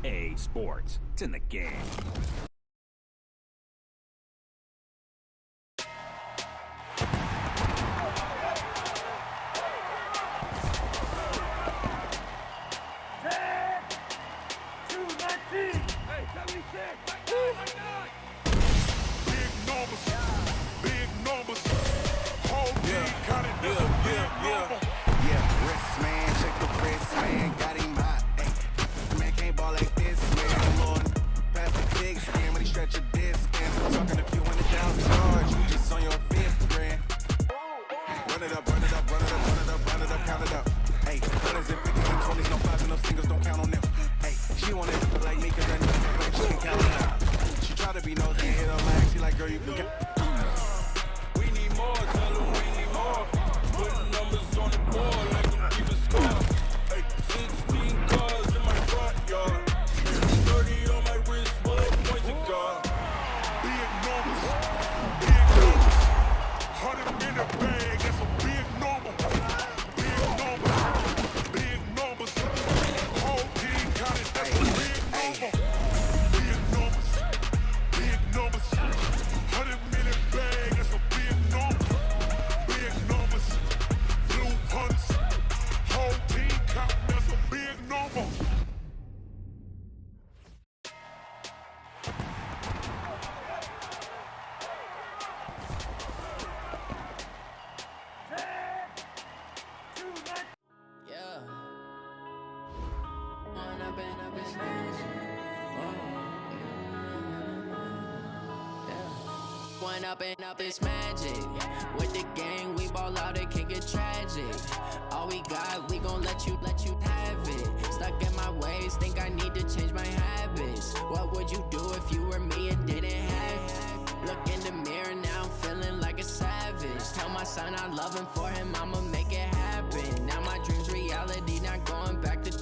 EA Sports. It's in the game. Up this magic with the gang, we ball out, it can get tragic. All we got, we gon' let you have it. Stuck in my ways, think I need to change my habits. What would you do if you were me and didn't have it? Look in the mirror now, I'm feeling like a savage. Tell my son I love him, for him I'ma make it happen. Now my dreams reality, not going back to.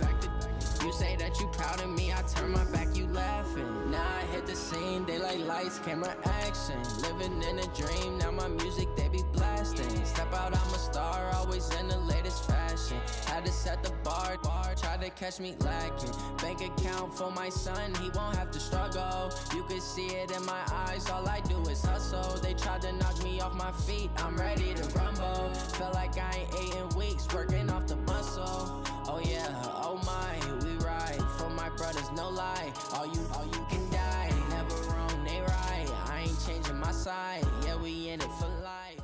You say that you proud of me, I turn my back, you laughing. Now I hit the scene, they like lights, camera, action. Living in a dream, now my music, they be blasting. Step out, I'm a star, always in the latest fashion. Had to set the bar, try to catch me lacking. Bank account for my son, he won't have to struggle. You can see it in my eyes, all I do is hustle. They tried to knock me off my feet, I'm ready to rumble. Felt like I ain't ate in weeks, working off the muscle. Oh yeah, oh my, we ride for my brothers, no lie. All you can die, never wrong, they right. I ain't changing my side, yeah, we in it for life.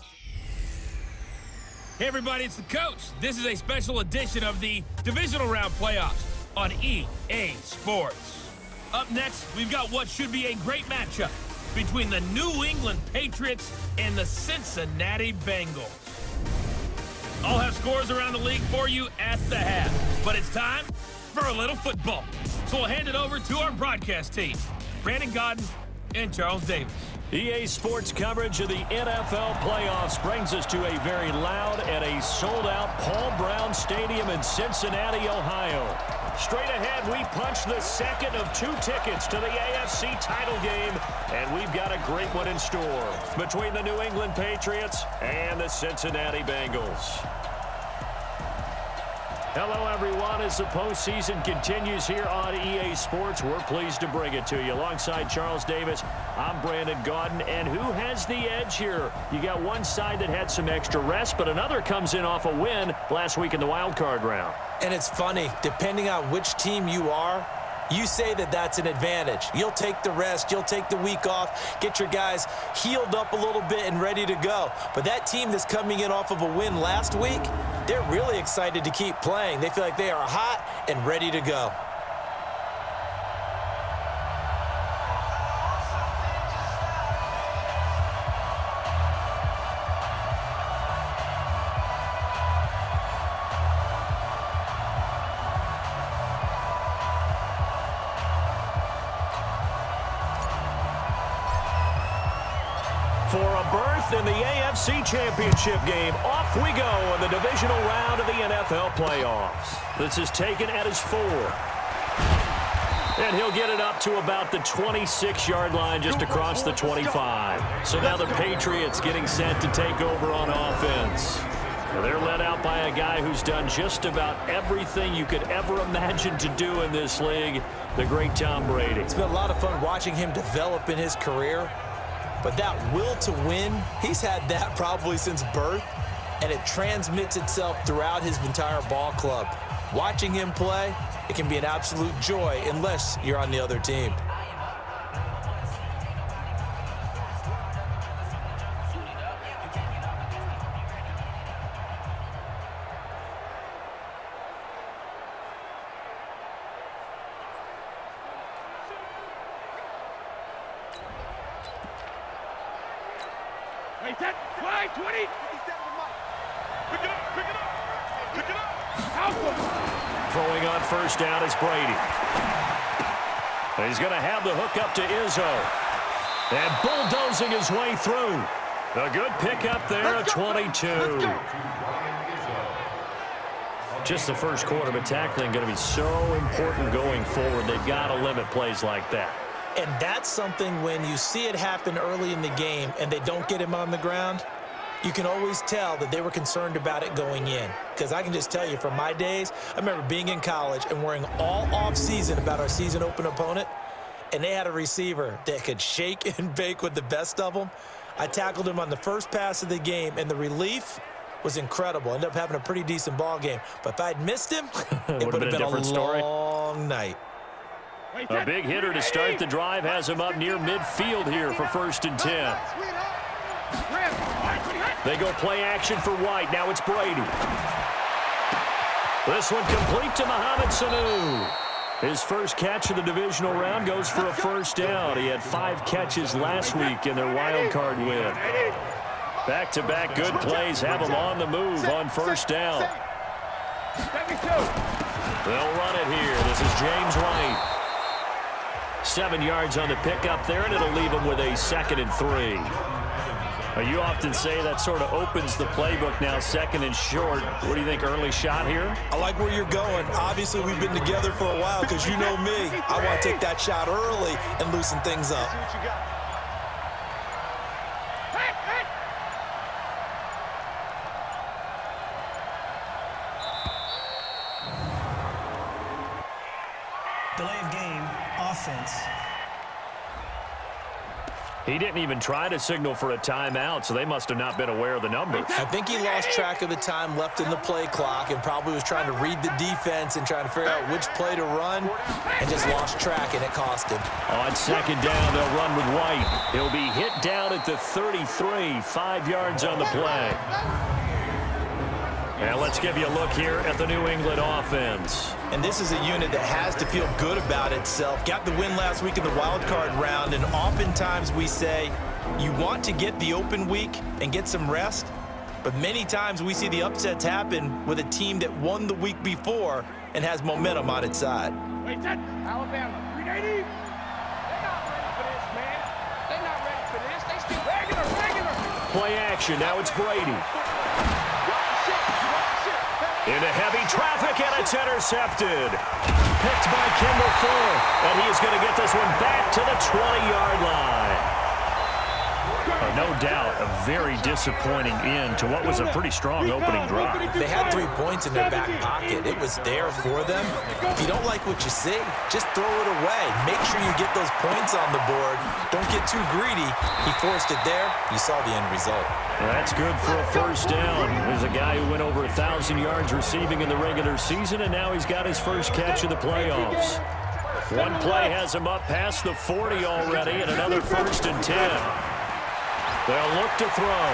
Hey everybody, it's the coach. This is a special edition of the divisional round playoffs on EA Sports. Up next, we've got what should be a great matchup between the New England Patriots and the Cincinnati Bengals. I'll have scores around the league for you at the half, but it's time for a little football. So we'll hand it over to our broadcast team, Brandon Godden and Charles Davis. EA Sports coverage of the NFL playoffs brings us to a very loud and a sold-out Paul Brown Stadium in Cincinnati, Ohio. Straight ahead, we punch the second of 2 tickets to the AFC title game, and we've got a great one in store between the New England Patriots and the Cincinnati Bengals. Hello, everyone. As the postseason continues here on EA Sports, we're pleased to bring it to you. Alongside Charles Davis, I'm Brandon Gaudin. And who has the edge here? You got one side that had some extra rest, but another comes in off a win last week in the wild card round. And it's funny, depending on which team you are, you say that that's an advantage. You'll take the rest, you'll take the week off, get your guys healed up a little bit and ready to go. But that team that's coming in off of a win last week, they're really excited to keep playing. They feel like they are hot and ready to go. For a berth in the AFC Championship game, off we go in the divisional round of the NFL playoffs. This is taken at his 4. And he'll get it up to about the 26-yard line just across the 25. So now the Patriots getting set to take over on offense. They're led out by a guy who's done just about everything you could ever imagine to do in this league, the great Tom Brady. It's been a lot of fun watching him develop in his career, but that will to win, he's had that probably since birth, and it transmits itself throughout his entire ball club. Watching him play, it can be an absolute joy unless you're on the other team. Wait, that fly, 20. Pick it up, pick it up, pick it up. Help him. Throwing on first down is Brady. He's going to have the hook up to Izzo. And bulldozing his way through. A good pickup there at 22. Just the first quarter, but tackling going to be so important going forward. They've got to limit plays like that. And that's something when you see it happen early in the game and they don't get him on the ground, you can always tell that they were concerned about it going in. Because I can just tell you from my days, I remember being in college and worrying all off-season about our season open opponent, and they had a receiver that could shake and bake with the best of them. I tackled him on the first pass of the game, and the relief was incredible. Ended up having a pretty decent ball game. But if I'd missed him, it would have been a long night. A big hitter to start the drive has him up near midfield here for 1st and 10. They go play action for White. Now it's Brady. This one complete to Mohamed Sanu. His first catch of the divisional round goes for a first down. He had 5 catches last week in their wild card win. Back-to-back good plays have him on the move on first down. They'll run it here. This is James White. 7 yards on the pickup there, and it'll leave him with a 2nd and 3. You often say that sort of opens the playbook now, 2nd and short. What do you think, early shot here? I like where you're going. Obviously, we've been together for a while because you know me. I want to take that shot early and loosen things up. Delay of game, offense. He didn't even try to signal for a timeout, so they must have not been aware of the numbers. I think he lost track of the time left in the play clock and probably was trying to read the defense and trying to figure out which play to run and just lost track, and it cost him. On 2nd down, they'll run with White. He'll be hit down at the 33, 5 yards on the play. And let's give you a look here at the New England offense. And this is a unit that has to feel good about itself. Got the win last week in the wild card round, and oftentimes we say you want to get the open week and get some rest, but many times we see the upsets happen with a team that won the week before and has momentum on its side. Wait, that Alabama, 380. They're not ready for this, man. They're not ready for this. They still regular. Play action. Now it's Brady. Into heavy traffic, and it's intercepted. Picked by Kendall Fuller, and he is going to get this one back to the 20-yard line. No doubt, a very disappointing end to what was a pretty strong opening drive. They had 3 points in their back pocket. It was there for them. If you don't like what you see, just throw it away. Make sure you get those points on the board. Don't get too greedy. He forced it there. You saw the end result. That's good for a first down. There's a guy who went over 1,000 yards receiving in the regular season, and now he's got his first catch of the playoffs. One play has him up past the 40 already, and another 1st and 10. They'll look to throw.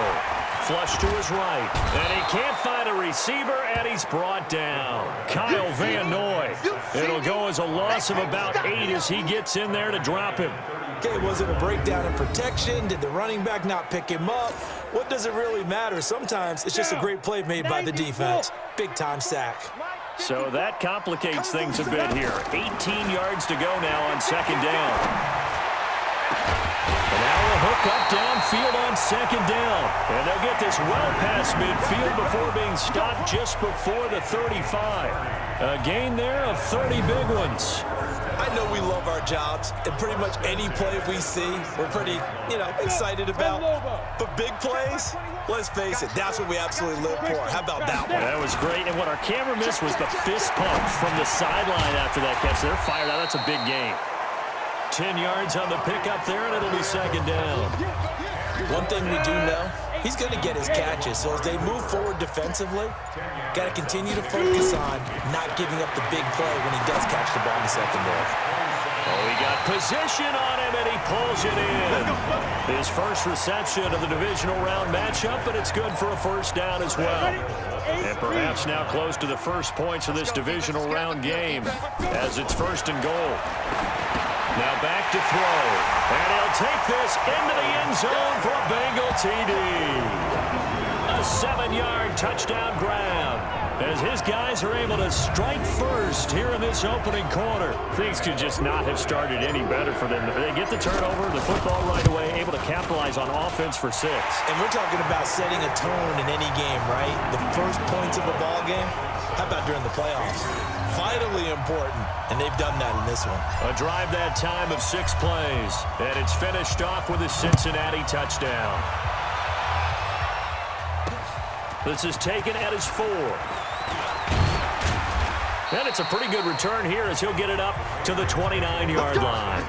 Flush to his right. And he can't find a receiver, and he's brought down. Kyle Van Noy. It'll go as a loss of about 8 as he gets in there to drop him. Okay, was it a breakdown in protection? Did the running back not pick him up? What does it really matter? Sometimes it's just a great play made by the defense. Big-time sack. So that complicates things a bit here. 18 yards to go now on 2nd down. And now a hook up downfield on 2nd down. And they'll get this well past midfield before being stopped just before the 35. A gain there of 30 big ones. I know we love our jobs, and pretty much any play we see, we're pretty, excited about. But big plays, let's face it, that's what we absolutely live for. How about that one? That was great, and what our camera missed was the fist pump from the sideline after that catch. They're fired out. That's a big game. 10 yards on the pickup there, and it'll be second down. One thing we do know, he's going to get his catches. So as they move forward defensively, got to continue to focus on not giving up the big play when he does catch the ball in the secondary. Oh, he got position on him, and he pulls it in. His first reception of the divisional round matchup, but it's good for a first down as well. And perhaps now close to the first points of this divisional round game as it's first and goal. Now back to throw. And he'll take this into the end zone for a Bengal TD. A 7-yard touchdown grab as his guys are able to strike first here in this opening quarter. Things could just not have started any better for them. They get the turnover, the football right away, able to capitalize on offense for 6. And we're talking about setting a tone in any game, right? The first points of a ball game. How about during the playoffs? Vitally important, and they've done that in this one. A drive that time of 6 plays, and it's finished off with a Cincinnati touchdown. This is taken at his 4. And it's a pretty good return here as he'll get it up to the 29-yard line.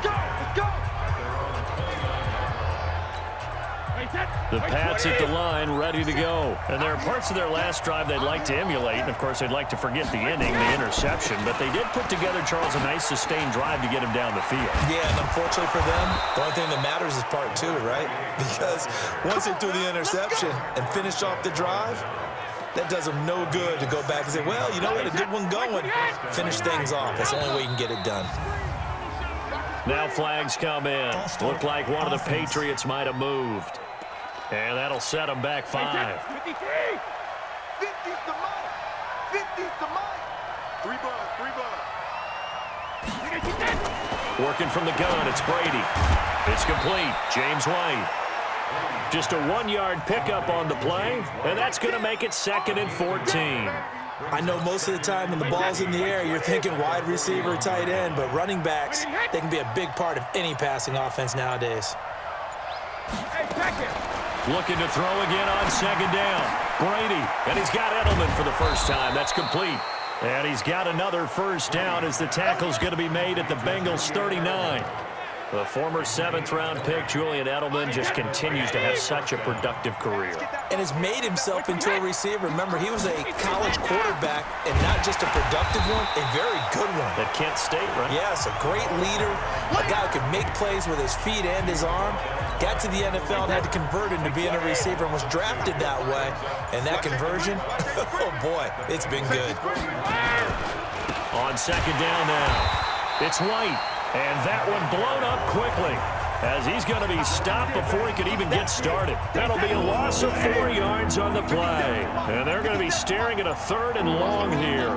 The Pats at the line, ready to go. And there are parts of their last drive they'd like to emulate. And, of course, they'd like to forget the inning, the interception. But they did put together, Charles, a nice sustained drive to get him down the field. Yeah, and unfortunately for them, the only thing that matters is part 2, right? Because once they threw the interception and finished off the drive, that does them no good to go back and say, well, you know what, a good one going. Finish things off. That's the only way you can get it done. Now flags come in. Looked like one of the Patriots might have moved. And that'll set them back 5. 53! 50's the mark! 50's the mark! 3 balls. Working from the gun, it's Brady. It's complete. James White. Just a 1-yard pickup on the play, and that's going to make it 2nd and 14. I know most of the time when the ball's in the air, you're thinking wide receiver, tight end, but running backs, they can be a big part of any passing offense nowadays. Looking to throw again on 2nd down. Brady, and he's got Edelman for the first time. That's complete. And he's got another first down as the tackle's going to be made at the Bengals' 39. The former 7th-round pick, Julian Edelman, just continues to have such a productive career. And has made himself into a receiver. Remember, he was a college quarterback, and not just a productive one, a very good one. At Kent State, right? Yes, a great leader, a guy who could make plays with his feet and his arm. Got to the NFL and had to convert into being a receiver and was drafted that way. And that conversion, oh boy, it's been good. On 2nd down now, it's White. And that one blown up quickly as he's going to be stopped before he could even get started. That'll be a loss of 4 yards on the play. And they're going to be staring at a 3rd and long here.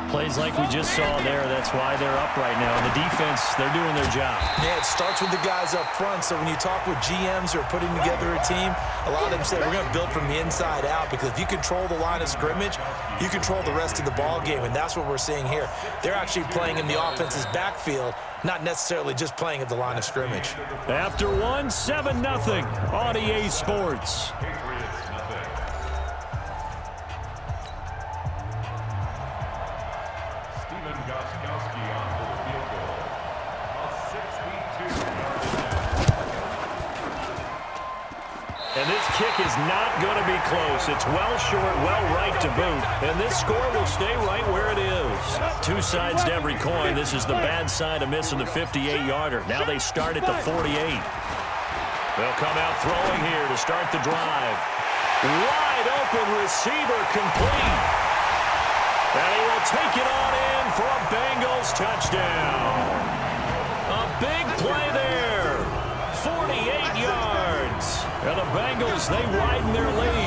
Plays like we just saw there, that's why they're up right now. And the defense, they're doing their job. Yeah, it starts with the guys up front. So when you talk with GMs who are putting together a team, a lot of them say we're going to build from the inside out, because if you control the line of scrimmage, you control the rest of the ball game, and that's what we're seeing here. They're actually playing in the offense's backfield, not necessarily just playing at the line of scrimmage. After 1, 7-0 on EA Sports. And this kick is not going to be close. It's well short, well right to boot. And this score will stay right where it is. 2 sides to every coin. This is the bad side of missing the 58-yarder. Now they start at the 48. They'll come out throwing here to start the drive. Wide open receiver complete. And he will take it on in for a Bengals touchdown. A big play there. 48 yards. And the Bengals, they widen their lead